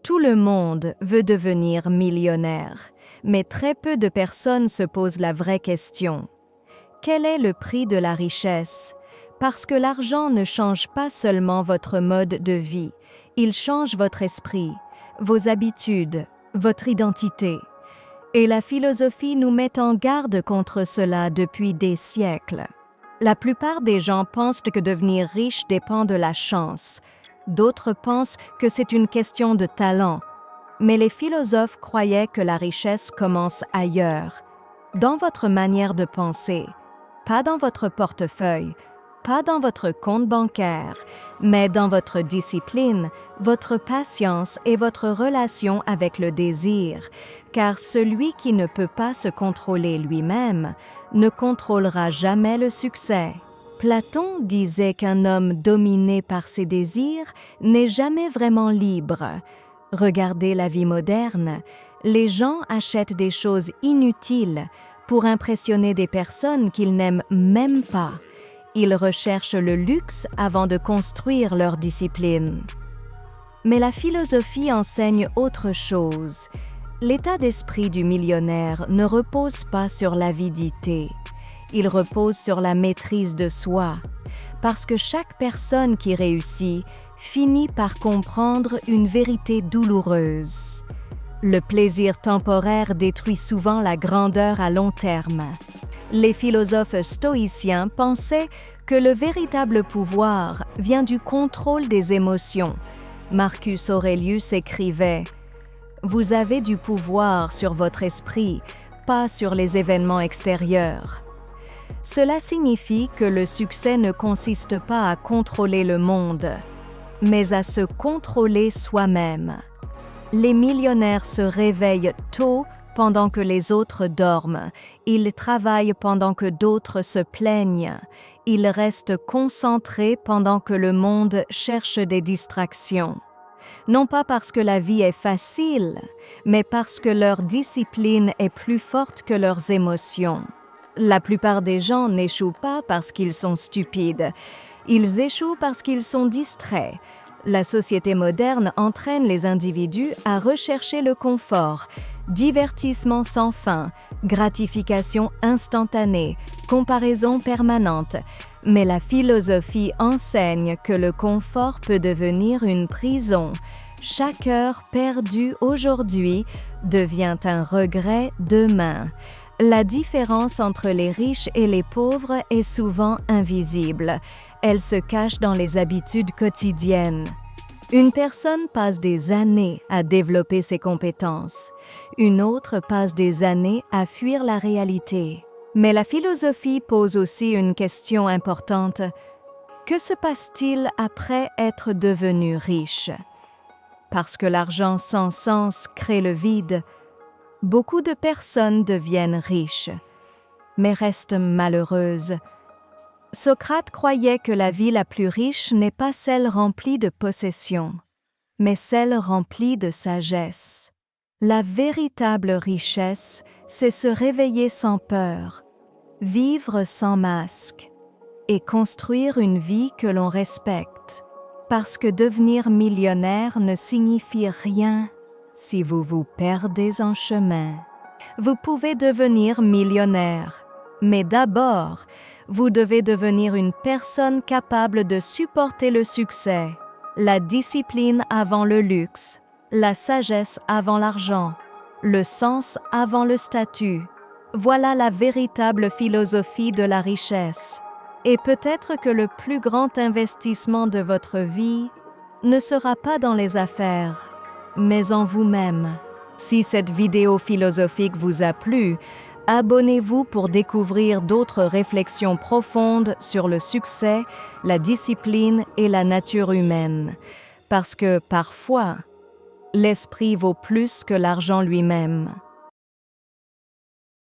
Tout le monde veut devenir millionnaire, mais très peu de personnes se posent la vraie question. Quel est le prix de la richesse? Parce que l'argent ne change pas seulement votre mode de vie, il change votre esprit, vos habitudes, votre identité. Et la philosophie nous met en garde contre cela depuis des siècles. La plupart des gens pensent que devenir riche dépend de la chance. D'autres pensent que c'est une question de talent. Mais les philosophes croyaient que la richesse commence ailleurs, dans votre manière de penser, pas dans votre portefeuille, pas dans votre compte bancaire, mais dans votre discipline, votre patience et votre relation avec le désir, car celui qui ne peut pas se contrôler lui-même ne contrôlera jamais le succès. Platon disait qu'un homme dominé par ses désirs n'est jamais vraiment libre. Regardez la vie moderne, les gens achètent des choses inutiles pour impressionner des personnes qu'ils n'aiment même pas. Ils recherchent le luxe avant de construire leur discipline. Mais la philosophie enseigne autre chose. L'état d'esprit du millionnaire ne repose pas sur l'avidité. Il repose sur la maîtrise de soi, parce que chaque personne qui réussit finit par comprendre une vérité douloureuse. Le plaisir temporaire détruit souvent la grandeur à long terme. Les philosophes stoïciens pensaient que le véritable pouvoir vient du contrôle des émotions. Marcus Aurelius écrivait « Vous avez du pouvoir sur votre esprit, pas sur les événements extérieurs. » Cela signifie que le succès ne consiste pas à contrôler le monde, mais à se contrôler soi-même. Les millionnaires se réveillent tôt pendant que les autres dorment. Ils travaillent pendant que d'autres se plaignent. Ils restent concentrés pendant que le monde cherche des distractions. Non pas parce que la vie est facile, mais parce que leur discipline est plus forte que leurs émotions. La plupart des gens n'échouent pas parce qu'ils sont stupides. Ils échouent parce qu'ils sont distraits. La société moderne entraîne les individus à rechercher le confort, divertissement sans fin, gratification instantanée, comparaison permanente. Mais la philosophie enseigne que le confort peut devenir une prison. Chaque heure perdue aujourd'hui devient un regret demain. La différence entre les riches et les pauvres est souvent invisible. Elle se cache dans les habitudes quotidiennes. Une personne passe des années à développer ses compétences. Une autre passe des années à fuir la réalité. Mais la philosophie pose aussi une question importante. Que se passe-t-il après être devenu riche? Parce que l'argent sans sens crée le vide, beaucoup de personnes deviennent riches, mais restent malheureuses. Socrate croyait que la vie la plus riche n'est pas celle remplie de possessions, mais celle remplie de sagesse. La véritable richesse, c'est se réveiller sans peur, vivre sans masque et construire une vie que l'on respecte. Parce que devenir millionnaire ne signifie rien si vous vous perdez en chemin. Vous pouvez devenir millionnaire, mais d'abord, vous devez devenir une personne capable de supporter le succès, la discipline avant le luxe, la sagesse avant l'argent, le sens avant le statut. Voilà la véritable philosophie de la richesse. Et peut-être que le plus grand investissement de votre vie ne sera pas dans les affaires, mais en vous-même. Si cette vidéo philosophique vous a plu, abonnez-vous pour découvrir d'autres réflexions profondes sur le succès, la discipline et la nature humaine. Parce que parfois, l'esprit vaut plus que l'argent lui-même.